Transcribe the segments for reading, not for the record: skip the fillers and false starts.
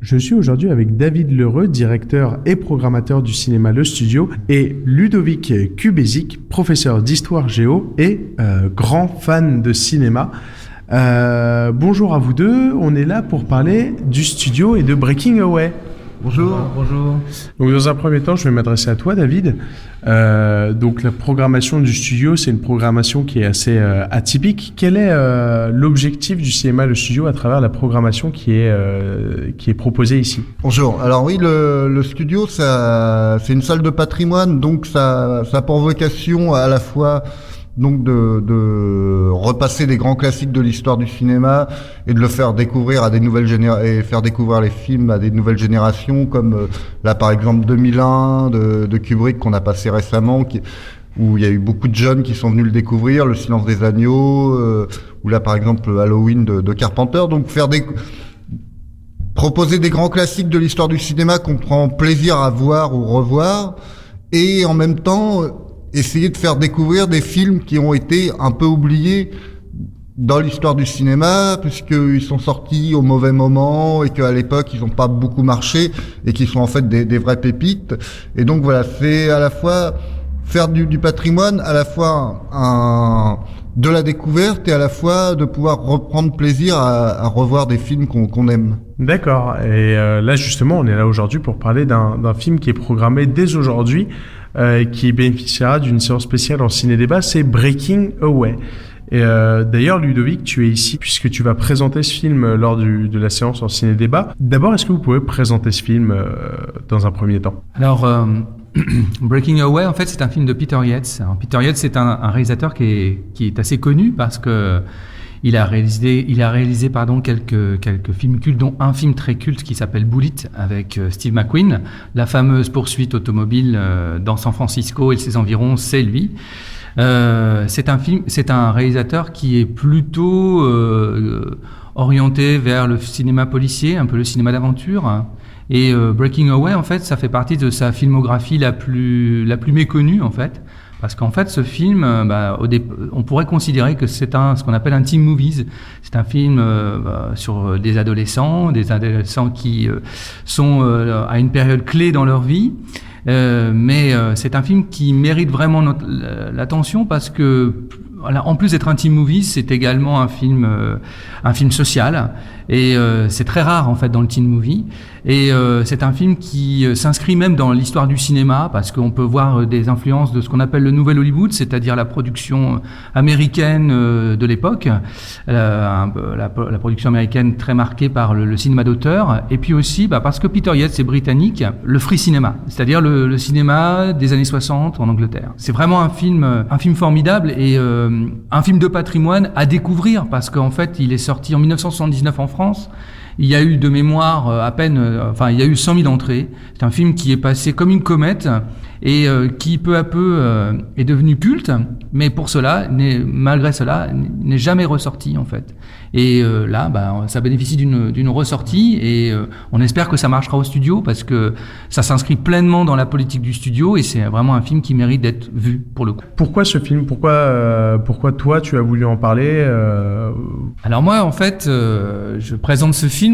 Je suis aujourd'hui avec David Lheureux, directeur et programmateur du cinéma Le Studio, et Ludovic Kubesic, professeur d'histoire géo et grand fan de cinéma. Bonjour à vous deux, on est là pour parler du studio et de Breaking Away. Bonjour. Bonjour. Donc dans un premier temps, je vais m'adresser à toi, David. Donc la programmation du studio, c'est une programmation qui est assez atypique. Quel est l'objectif du cinéma Le Studio à travers la programmation qui est proposée ici? Bonjour. Alors oui, le studio, c'est une salle de patrimoine, donc ça a pour vocation à la fois donc de repasser des grands classiques de l'histoire du cinéma et de le faire découvrir à des nouvelles et faire découvrir les films à des nouvelles générations, comme là par exemple 2001 de Kubrick qu'on a passé récemment, où il y a eu beaucoup de jeunes qui sont venus le découvrir, Le Silence des agneaux, ou là par exemple Halloween de Carpenter. Donc proposer des grands classiques de l'histoire du cinéma qu'on prend plaisir à voir ou revoir, et en même temps essayer de faire découvrir des films qui ont été un peu oubliés dans l'histoire du cinéma, puisqu'ils sont sortis au mauvais moment et qu'à l'époque ils n'ont pas beaucoup marché et qui sont en fait des vraies pépites. Et donc voilà, c'est à la fois faire du patrimoine, à la fois de la découverte et à la fois de pouvoir reprendre plaisir à revoir des films qu'on aime. D'accord. Et là justement, on est là aujourd'hui pour parler d'un film qui est programmé dès aujourd'hui, qui bénéficiera d'une séance spéciale en ciné-débat, c'est Breaking Away. Et d'ailleurs, Ludovic, tu es ici puisque tu vas présenter ce film lors de la séance en ciné-débat. D'abord, est-ce que vous pouvez présenter ce film dans un premier temps? Alors, Breaking Away, en fait, c'est un film de Peter Yates. Alors, Peter Yates, c'est un réalisateur qui est assez connu parce que il a réalisé quelques films cultes, dont un film très culte qui s'appelle Bullet avec Steve McQueen. La fameuse poursuite automobile dans San Francisco et ses environs, c'est lui. C'est un réalisateur qui est plutôt orienté vers le cinéma policier, un peu le cinéma d'aventure. Et Breaking Away, en fait, ça fait partie de sa filmographie la plus méconnue, en fait. Parce qu'en fait, ce film, on pourrait considérer que c'est ce qu'on appelle un teen movies. C'est un film sur des adolescents qui sont à une période clé dans leur vie. Mais c'est un film qui mérite vraiment l'attention parce que, en plus d'être un teen movie, c'est également un film social. Et c'est très rare en fait dans le teen movie. Et c'est un film qui s'inscrit même dans l'histoire du cinéma parce qu'on peut voir des influences de ce qu'on appelle le nouvel Hollywood, c'est-à-dire la production américaine de l'époque, la production américaine très marquée par le cinéma d'auteur. Et puis aussi parce que Peter Yates est britannique, le free cinéma, c'est-à-dire le cinéma des années 60 en Angleterre. C'est vraiment un film formidable et un film de patrimoine à découvrir parce qu'en fait il est sorti en 1979 en France. Il y a eu de mémoire il y a eu 100 000 entrées. C'est un film qui est passé comme une comète et qui peu à peu est devenu culte, mais malgré cela, n'est jamais ressorti en fait. Et là, ça bénéficie d'une ressortie et on espère que ça marchera au studio parce que ça s'inscrit pleinement dans la politique du studio et c'est vraiment un film qui mérite d'être vu pour le coup. Pourquoi ce film? Pourquoi toi tu as voulu en parler? Alors moi, en fait, je présente ce film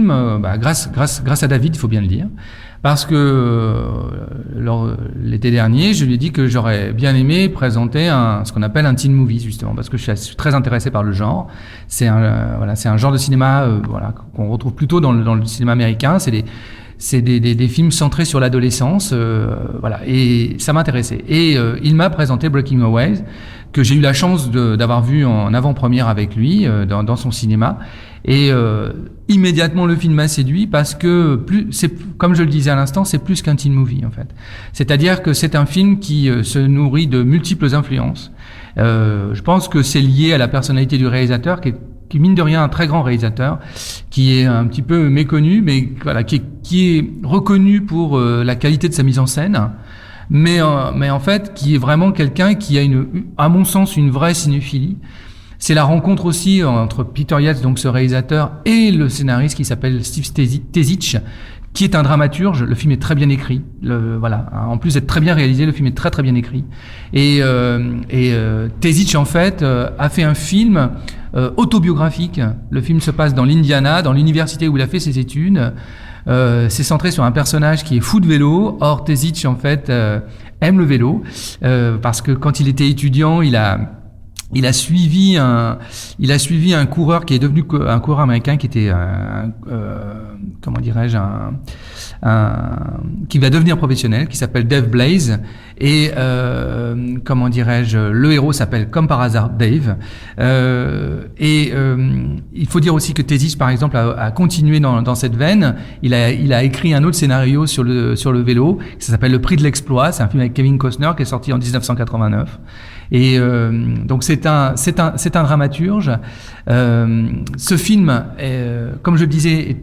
grâce à David, il faut bien le dire. Parce que l'été dernier, je lui ai dit que j'aurais bien aimé présenter ce qu'on appelle un teen movie, justement, parce que je suis très intéressé par le genre. C'est un genre de cinéma qu'on retrouve plutôt dans le cinéma américain. C'est des films centrés sur l'adolescence, et ça m'intéressait. Et il m'a présenté Breaking Away, que j'ai eu la chance d'avoir vu en avant-première avec lui dans son cinéma. Et immédiatement le film m'a séduit parce que comme je le disais à l'instant, c'est plus qu'un teen movie en fait. C'est-à-dire que c'est un film qui se nourrit de multiples influences. Je pense que c'est lié à la personnalité du réalisateur qui mine de rien un très grand réalisateur, qui est un petit peu méconnu, mais qui est reconnu pour la qualité de sa mise en scène. Mais en fait, qui est vraiment quelqu'un qui a à mon sens, une vraie cinéphilie. C'est la rencontre aussi entre Peter Yates, donc ce réalisateur, et le scénariste qui s'appelle Steve Tezic, qui est un dramaturge. Le film est très bien écrit. En plus d'être très bien réalisé, le film est très très bien écrit. Et Tezic en fait a fait un film autobiographique. Le film se passe dans l'Indiana, dans l'université où il a fait ses études. C'est centré sur un personnage qui est fou de vélo. Or, Tesić, en fait, aime le vélo parce que quand il était étudiant, il a suivi un coureur qui est devenu un coureur américain qui était comment dirais-je qui va devenir professionnel, qui s'appelle Dave Blaze, et comment dirais-je, le héros s'appelle comme par hasard Dave, il faut dire aussi que Tesić, par exemple, a continué dans cette veine. Il a écrit un autre scénario sur le vélo, ça s'appelle Le Prix de l'exploit. C'est un film avec Kevin Costner qui est sorti en 1989. Et donc c'est un dramaturge. Ce film, comme je le disais,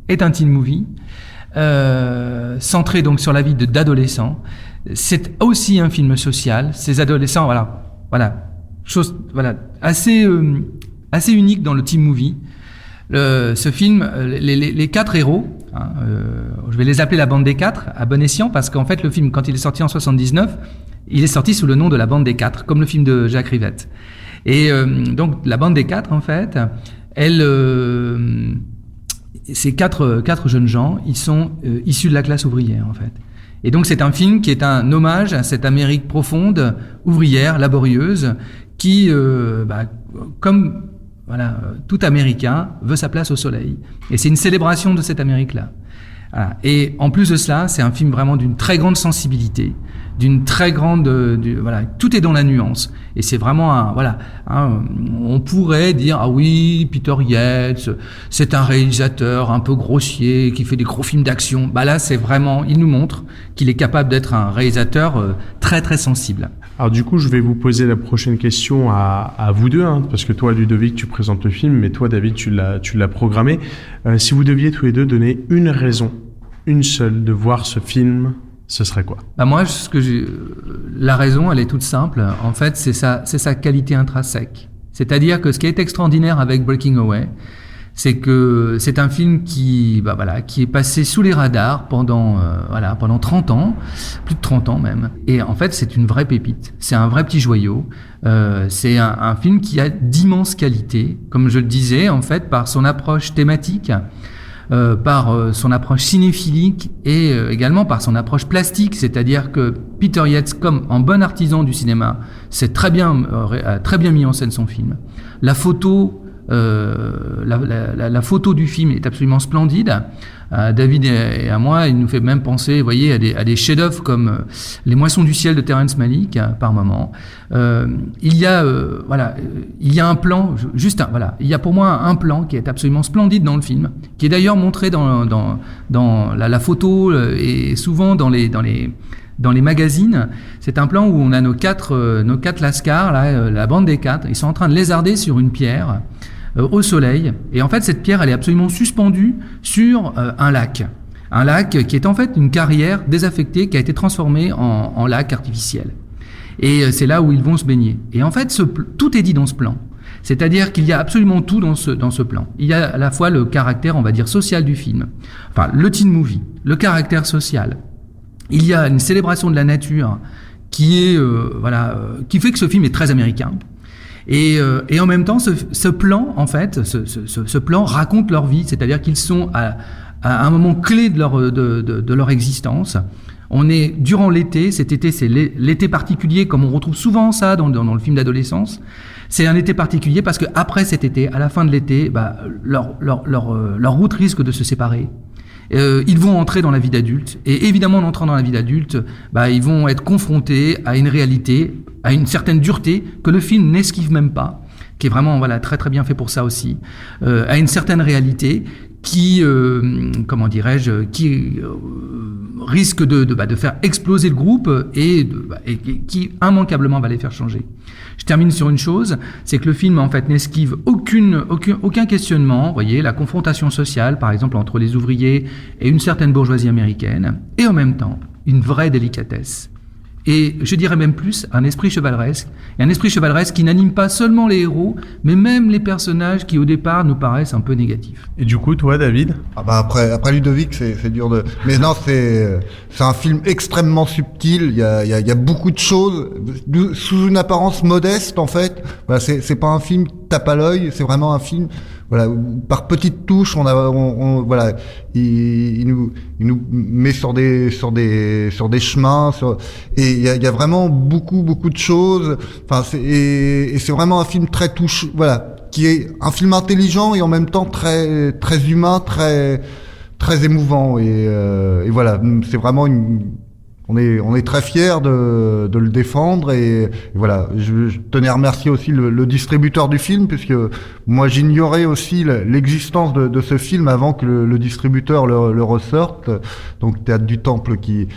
est un teen movie centré donc sur la vie d'adolescents. C'est aussi un film social. Ces adolescents, chose assez unique dans le teen movie. Ce film, les quatre héros, je vais les appeler la bande des quatre à bon escient, parce qu'en fait le film, quand il est sorti en 79, il est sorti sous le nom de la bande des quatre, comme le film de Jacques Rivette. Et donc la bande des quatre, en fait, ces quatre jeunes gens, ils sont issus de la classe ouvrière, en fait. Et donc c'est un film qui est un hommage à cette Amérique profonde, ouvrière, laborieuse, qui, comme tout Américain veut sa place au soleil. Et c'est une célébration de cette Amérique-là. Voilà. Et en plus de cela, c'est un film vraiment d'une très grande sensibilité, d'une très grande, tout est dans la nuance. Et c'est vraiment on pourrait dire, ah oui, Peter Yates, c'est un réalisateur un peu grossier, qui fait des gros films d'action. Là, c'est vraiment, il nous montre qu'il est capable d'être un réalisateur très très sensible. Alors du coup, je vais vous poser la prochaine question à vous deux, parce que toi, Ludovic, tu présentes le film, mais toi, David, tu l'as programmé. Si vous deviez tous les deux donner une raison, une seule, de voir ce film, ce serait quoi ? Moi, la raison, elle est toute simple. En fait, c'est sa qualité intrinsèque. C'est-à-dire que ce qui est extraordinaire avec Breaking Away, c'est que c'est un film qui est passé sous les radars pendant 30 ans, plus de 30 ans même. Et en fait, c'est une vraie pépite. C'est un vrai petit joyau. C'est un film qui a d'immenses qualités, comme je le disais, en fait, par son approche thématique, par son approche cinéphilique et également par son approche plastique, c'est-à-dire que Peter Yates, comme un bon artisan du cinéma, a très bien mis en scène son film. La photo, la photo du film est absolument splendide. David et à moi, il nous fait même penser, vous voyez, à des chefs-d'œuvre comme Les Moissons du ciel de Terrence Malick par moment. Il y a un plan, il y a pour moi un plan qui est absolument splendide dans le film, qui est d'ailleurs montré dans la photo et souvent dans les magazines. C'est un plan où on a nos quatre lascars, la bande des quatre. Ils sont en train de lézarder sur une pierre au soleil, et en fait cette pierre, elle est absolument suspendue sur un lac qui est en fait une carrière désaffectée qui a été transformée en lac artificiel, et c'est là où ils vont se baigner. Et en fait tout est dit dans ce plan, c'est-à-dire qu'il y a absolument tout dans ce plan. Il y a à la fois le caractère, on va dire, social du film, le teen movie, le caractère social. Il y a une célébration de la nature qui fait que ce film est très américain. Et en même temps, ce plan, en fait, ce plan raconte leur vie, c'est-à-dire qu'ils sont à un moment clé de leur existence. On est durant l'été. Cet été, c'est l'été particulier, comme on retrouve souvent ça dans le film d'adolescence. C'est un été particulier parce que après cet été, à la fin de l'été, leur route risque de se séparer. Ils vont entrer dans la vie d'adulte, et évidemment, en entrant dans la vie d'adulte, ils vont être confrontés à une réalité, à une certaine dureté que le film n'esquive même pas, qui est vraiment très très bien fait pour ça aussi, à une certaine réalité qui risque de faire exploser le groupe et qui immanquablement va les faire changer. Je termine sur une chose, c'est que le film en fait n'esquive aucun questionnement. Vous voyez, la confrontation sociale, par exemple, entre les ouvriers et une certaine bourgeoisie américaine, et en même temps une vraie délicatesse. Et je dirais même plus, un esprit chevaleresque, et un esprit chevaleresque qui n'anime pas seulement les héros, mais même les personnages qui au départ nous paraissent un peu négatifs. Et du coup, toi, David ? Après Ludovic, c'est dur de... Mais non, c'est un film extrêmement subtil, il y a beaucoup de choses, sous une apparence modeste, en fait. C'est pas un film tape à l'œil, c'est vraiment un film voilà, par petites touches, voilà, il nous met sur des chemins, et il y a vraiment beaucoup de choses. Enfin, et c'est vraiment un film très touchant, voilà, qui est un film intelligent et en même temps très humain, très émouvant. Et voilà, c'est vraiment on est très fiers de le défendre, et voilà. Je tenais à remercier aussi le distributeur du film, puisque moi j'ignorais aussi l'existence de ce film avant que le distributeur le ressorte. Donc Théâtre du Temple qui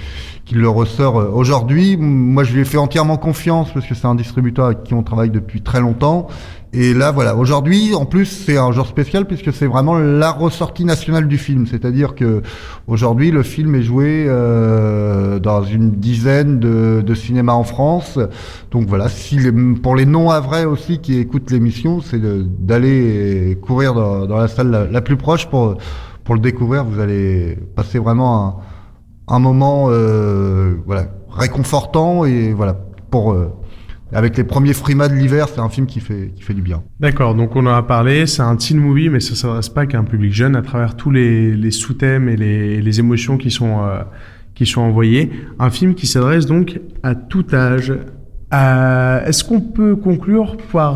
le ressort aujourd'hui. Moi je lui ai fait entièrement confiance parce que c'est un distributeur avec qui on travaille depuis très longtemps. Et là, voilà, aujourd'hui, en plus, c'est un jour spécial puisque c'est vraiment la ressortie nationale du film. C'est-à-dire que aujourd'hui, le film est joué dans une dizaine de cinémas en France. Donc voilà, pour les non-havrais aussi qui écoutent l'émission, c'est d'aller courir dans la salle la plus proche pour le découvrir. Vous allez passer vraiment un moment voilà, réconfortant, et voilà, avec les premiers frimas de l'hiver, c'est un film qui fait du bien. D'accord, donc on en a parlé, c'est un teen movie, mais ça s'adresse pas qu'à un public jeune, à travers tous les sous-thèmes et les émotions qui sont envoyées. Un film qui s'adresse donc à tout âge. Est-ce qu'on peut conclure par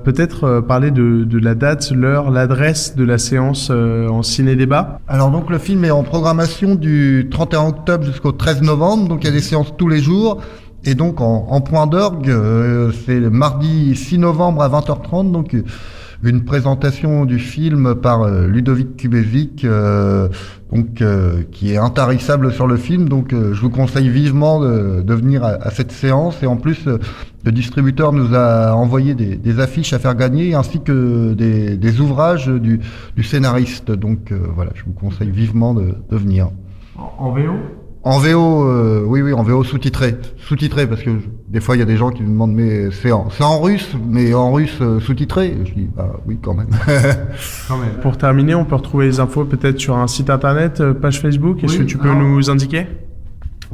peut-être parler de la date, l'heure, l'adresse de la séance en ciné-débat? Alors donc le film est en programmation du 31 octobre jusqu'au 13 novembre, donc il y a des séances tous les jours. Et donc en point d'orgue, c'est le mardi 6 novembre à 20h30, donc une présentation du film par Ludovic Kubévic, qui est intarissable sur le film. Donc je vous conseille vivement de venir à cette séance. Et en plus, le distributeur nous a envoyé des affiches à faire gagner, ainsi que des ouvrages du scénariste. Donc voilà, je vous conseille vivement de venir. En VO? En VO, oui, en VO sous-titré, parce que des fois il y a des gens qui me demandent, mais c'est en russe, mais en russe sous-titré. Je dis bah oui quand même. Quand même. Pour terminer, on peut retrouver les infos peut-être sur un site internet, page Facebook. Est-ce que tu peux nous indiquer?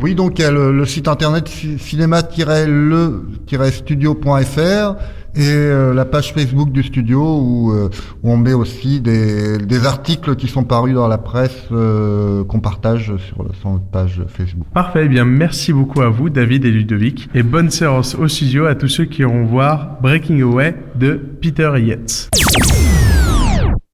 Oui, donc il y a le site internet cinéma-le-studio.fr et la page Facebook du studio où on met aussi des articles qui sont parus dans la presse qu'on partage sur notre page Facebook. Parfait, eh bien merci beaucoup à vous David et Ludovic, et bonne séance au studio à tous ceux qui iront voir Breaking Away de Peter Yates.